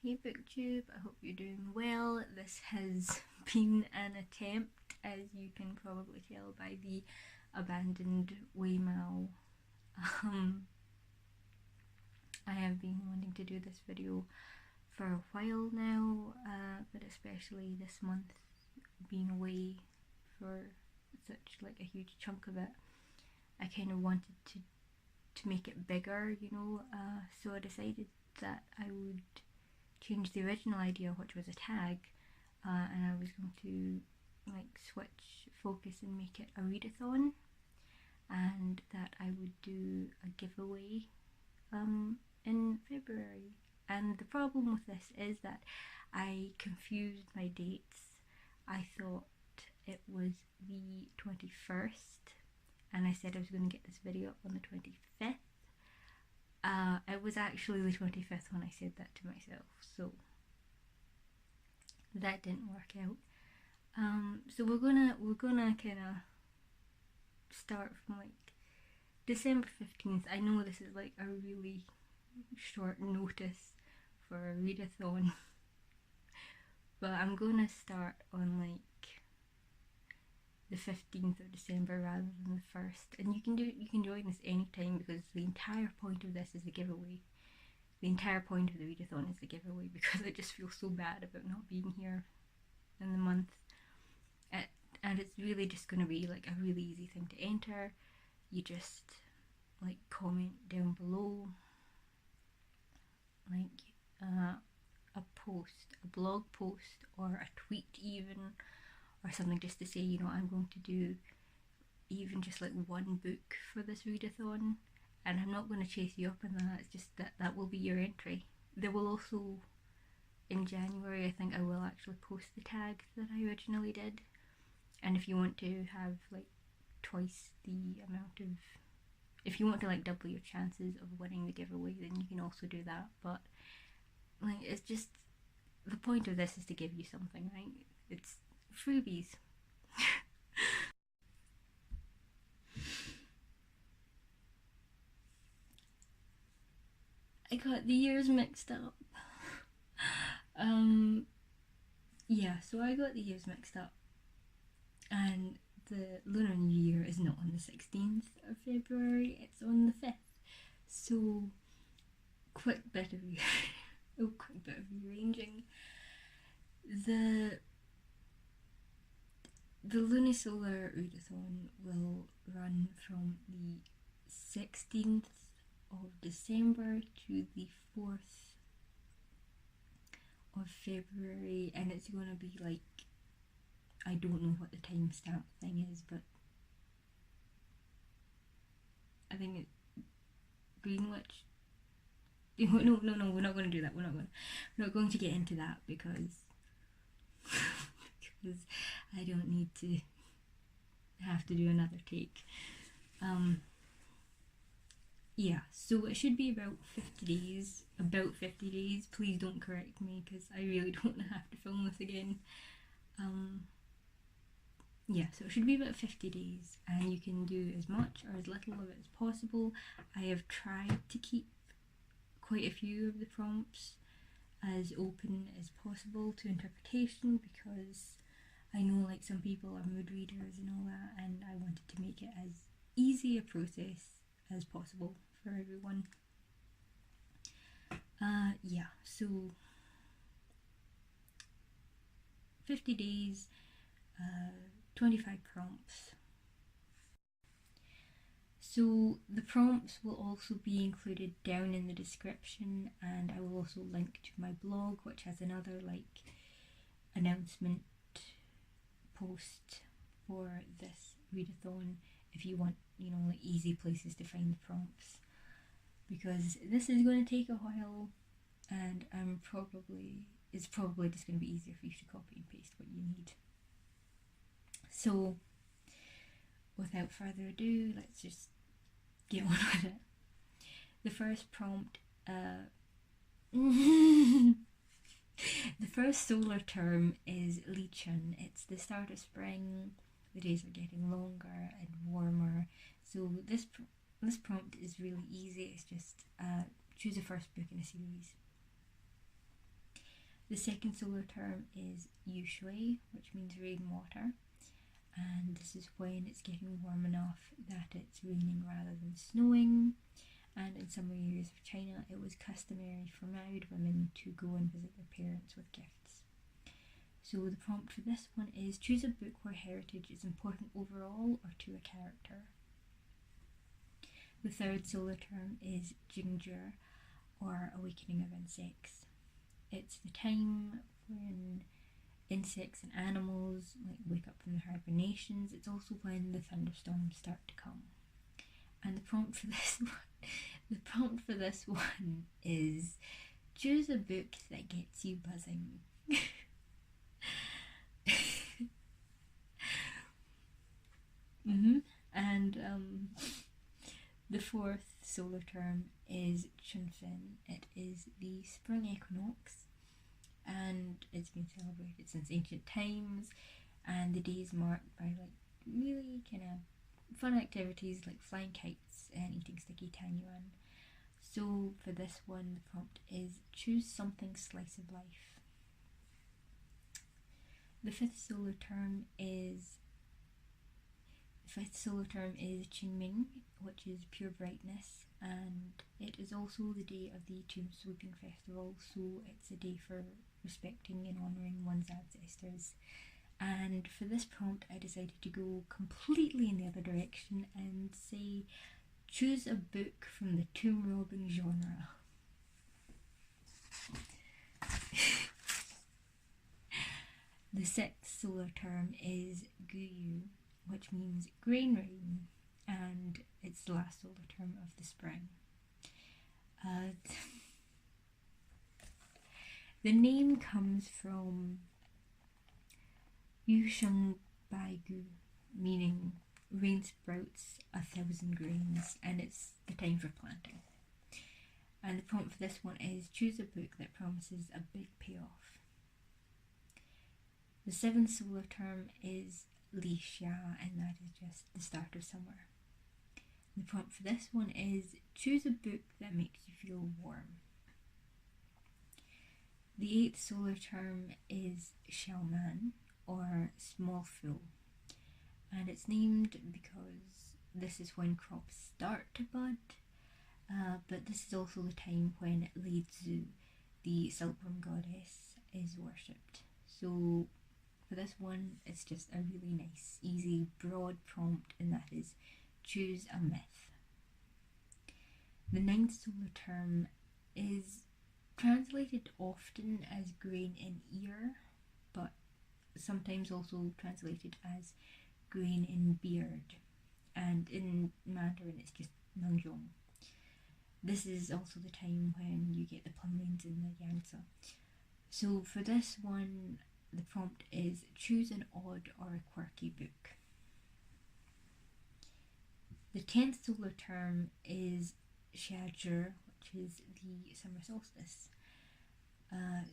Hey BookTube, I hope you're doing well. This has been an attempt, as you can probably tell by the abandoned Waymail. I have been wanting to do this video for a while now, but especially this month, being away for such like a huge chunk of it, I kind of wanted to make it bigger, you know, so I decided that I would change the original idea, which was a tag, and I was going to like switch focus and make it a readathon, and that I would do a giveaway in February. And the problem with this is that I confused my dates. I thought it was the 21st, and I said I was going to get this video up on the 25th. It was actually the 25th when I said that to myself, so that didn't work out. So we're gonna kind of start from like December 15th. I know this is like a really short notice for a readathon, but I'm gonna start on like the 15th of December rather than the 1st, and you can join this anytime, because the entire point of this is the giveaway. The entire point of the readathon is the giveaway, because I just feel so bad about not being here in the month. And it's really just going to be like a really easy thing to enter. You just like comment down below like a post, a blog post, or a tweet even, or something, just to say, you know, I'm going to do even just like one book for this readathon, and I'm not going to chase you up on that. It's just that will be your entry. There will also, in January, I think I will actually post the tag that I originally did, and if you want to have like twice the amount of, if you want to like double your chances of winning the giveaway, then you can also do that. But like, it's just, the point of this is to give you something, right? It's freebies. I got the years mixed up. Yeah, so I got the years mixed up, and the Lunar New Year is not on the 16th of February, it's on the 5th. So quick bit of rearranging. The Lunisolar Readathon will run from the 16th of December to the 4th of February, and it's going to be like, I don't know what the timestamp thing is, but I think it's Greenwich. No, we're not going to do that. We're not going to get into that, because I don't need to have to do another take. Yeah, so it should be about 50 days. About 50 days. Please don't correct me, because I really don't want to have to film this again. Yeah, so it should be about 50 days, and you can do as much or as little of it as possible. I have tried to keep quite a few of the prompts as open as possible to interpretation, because I know like some people are mood readers and all that, and I wanted to make it as easy a process as possible for everyone. Yeah, so 50 days, 25 prompts. So the prompts will also be included down in the description, and I will also link to my blog, which has another like announcement post for this readathon, if you want, you know, like easy places to find the prompts, because this is going to take a while, and it's probably just going to be easier for you to copy and paste what you need. So without further ado, let's just get on with it. The first prompt, the first solar term is Lichun. It's the start of spring, the days are getting longer and warmer. So this prompt is really easy. It's just choose a first book in a series. The second solar term is Yushui, which means rainwater, and this is when it's getting warm enough that it's raining rather than snowing. And in some areas of China, it was customary for married women to go and visit their parents with gifts. So the prompt for this one is choose a book where heritage is important overall or to a character. The third solar term is Jingzhi, or awakening of insects. It's the time when insects and animals wake up from their hibernations. It's also when the thunderstorms start to come. And the prompt for this one is choose a book that gets you buzzing. And the fourth solar term is Chunfin. It is the spring equinox, and it's been celebrated since ancient times, and the day is marked by really kind of fun activities like flying kites and eating sticky tanyuan. So for this one, the prompt is choose something slice of life. The fifth solar term is Qingming, which is pure brightness, and it is also the day of the Tomb Sweeping Festival, so it's a day for respecting and honouring one's ancestors. And for this prompt, I decided to go completely in the other direction and say choose a book from the tomb robbing genre. The sixth solar term is Guyu, which means grain rain, and it's the last solar term of the spring. The name comes from Yusheng Baigu, meaning rain sprouts 1,000 grains, and it's the time for planting. And the prompt for this one is choose a book that promises a big payoff. The seventh solar term is Li Xia, and that is just the start of summer. The prompt for this one is choose a book that makes you feel warm. The eighth solar term is Xiaoman, or small fool, and it's named because this is when crops start to bud, but this is also the time when Li Zu, the silkworm goddess, is worshipped. So for this one, it's just a really nice, easy, broad prompt, and that is choose a myth. The ninth solar term is translated often as grain in ear, but sometimes also translated as grain in beard, and in Mandarin it's just Nangjong. This is also the time when you get the plum rains in the Yangtze. So for this one, the prompt is choose an odd or a quirky book. The 10th solar term is Xiazhi, which is the summer solstice.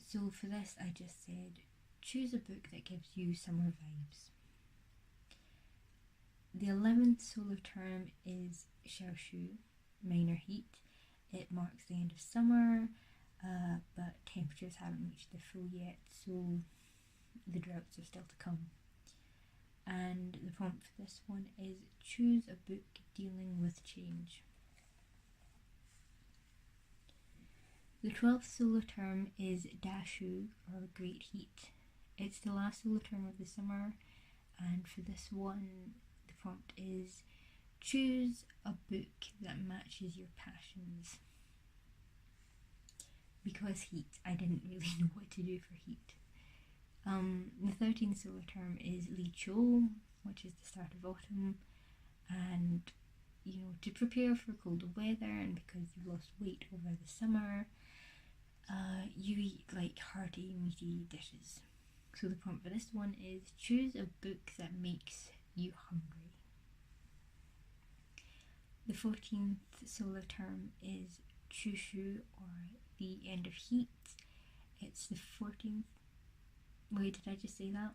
So for this, I just said choose a book that gives you summer vibes. The 11th solar term is Xiaoshu, minor heat. It marks the end of summer, but temperatures haven't reached their full yet, so the droughts are still to come. And the prompt for this one is choose a book dealing with change. The 12th solar term is Dashu, or great heat. It's the last solar term of the summer, and for this one, the prompt is choose a book that matches your passions. Because heat, I didn't really know what to do for heat. The 13th solar term is Li Chou, which is the start of autumn, and to prepare for colder weather, and because you've lost weight over the summer, you eat hearty, meaty dishes. So the prompt for this one is choose a book that makes you hungry. The 14th solar term is Chushu, or the end of heat. It's the 14th. Wait, did I just say that?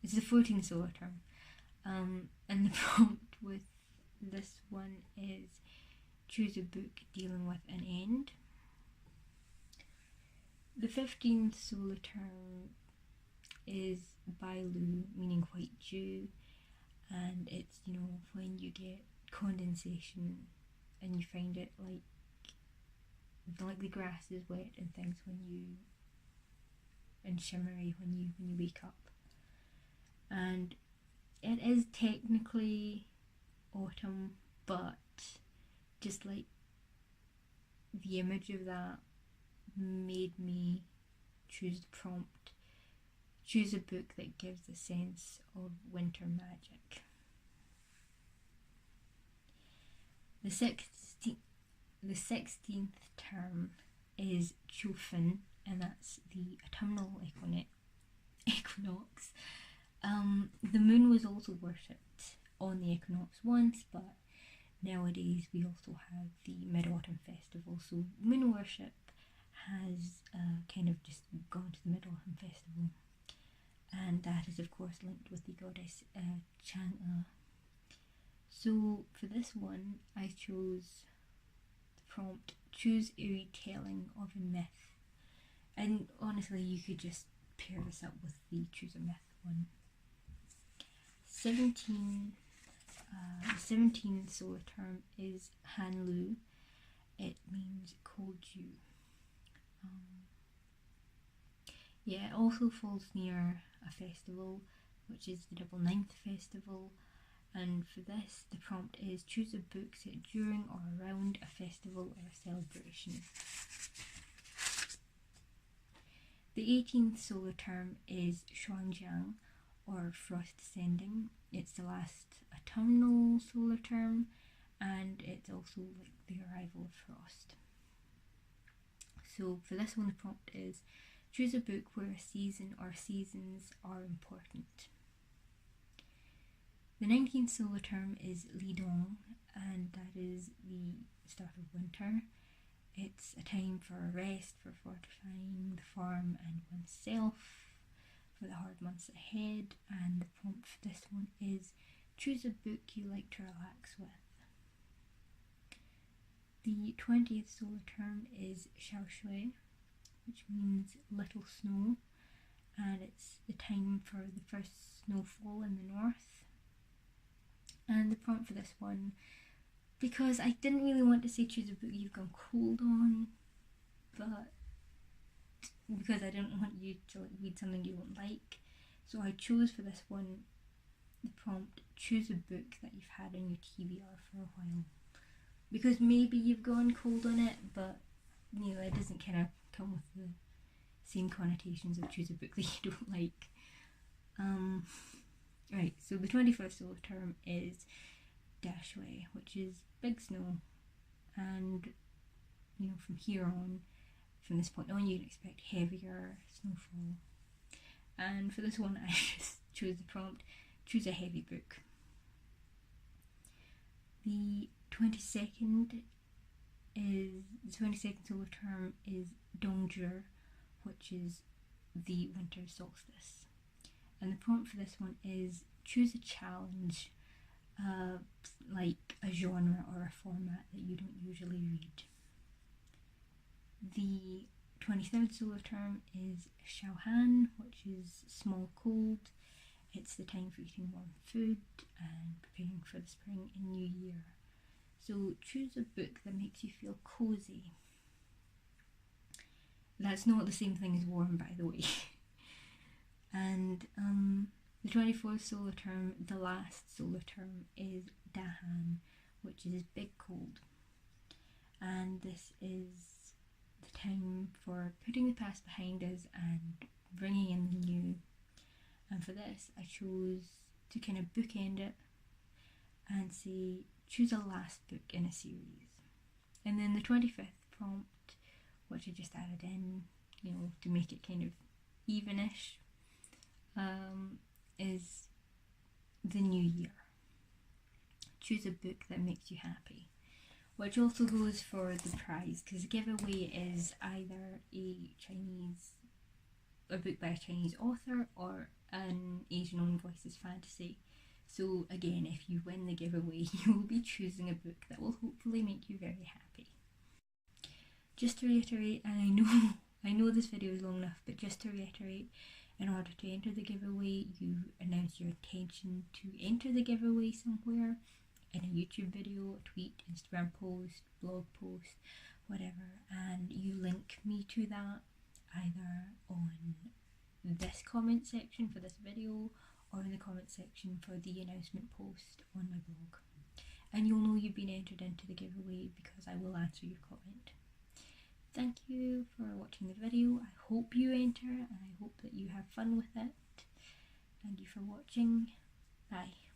It's the 14th solar term. And the prompt with this one is choose a book dealing with an end. The 15th solar term is by Lu, meaning white dew, and it's, you know, when you get condensation and you find it like the grass is wet and things and shimmery when you wake up. And it is technically autumn, but just like the image of that made me choose the prompt, choose a book that gives a sense of winter magic. The 16th term is Chofin, and that's the autumnal equinox. The moon was also worshipped on the equinox once, but nowadays we also have the Mid-Autumn Festival. So moon worship has kind of just gone to the Mid-Autumn Festival, and that is of course linked with the goddess Chang'e. So for this one, I chose the prompt, choose a retelling of a myth. And honestly, you could just pair this up with the choose a myth one. 17th solar term is Hanlu. It means cold dew. Yeah, it also falls near a festival, which is the Double Ninth Festival. And for this, the prompt is choose a book set during or around a festival or a celebration. The 18th solar term is Shuangjiang, or frost descending. It's the last autumnal solar term, and it's also like the arrival of frost. So for this one, the prompt is choose a book where a season or seasons are important. The 19th solar term is Lidong, and that is the start of winter. It's a time for rest, for fortifying the farm and oneself, for the hard months ahead. And the prompt for this one is choose a book you like to relax with. The 20th solar term is Xiaoshui, which means little snow, and it's the time for the first snowfall in the north. And the prompt for this one, because I didn't really want to say choose a book you've gone cold on, but because I didn't want you to read something you won't like, so I chose for this one the prompt, choose a book that you've had on your TBR for a while. Because maybe you've gone cold on it, but you know, it doesn't kind of come with the same connotations of choose a book that you don't like. Right, so the 21st solar term is Dashui, which is big snow, and you know, from here on, from this point on, you can expect heavier snowfall. And for this one, I just chose the prompt, choose a heavy book. The 22nd solar term is Dongjur, which is the winter solstice. And the prompt for this one is choose a challenge, like a genre or a format that you don't usually read. The 23rd solar term is Xiaohan, which is small cold. It's the time for eating warm food and preparing for the spring and new year. So choose a book that makes you feel cozy. That's not the same thing as warm, by the way. And the 24th solar term, the last solar term, is Dahan, which is big cold. And this is the time for putting the past behind us and bringing in the new. And for this, I chose to kind of bookend it and say, choose a last book in a series. And then the 25th prompt, which I just added in, you know, to make it kind of evenish, is the new year. Choose a book that makes you happy, which also goes for the prize, because the giveaway is either a book by a Chinese author or an Asian-owned voices fantasy. So again, if you win the giveaway, you will be choosing a book that will hopefully make you very happy. Just to reiterate, and I know I know this video is long enough, but just to reiterate, in order to enter the giveaway, you announce your intention to enter the giveaway somewhere, in a YouTube video, a tweet, Instagram post, blog post, whatever, and you link me to that either on this comment section for this video or in the comment section for the announcement post on my blog, and you'll know you've been entered into the giveaway because I will answer your comment. Thank you for watching the video. I hope you enter and I hope that you have fun with it. Thank you for watching. Bye.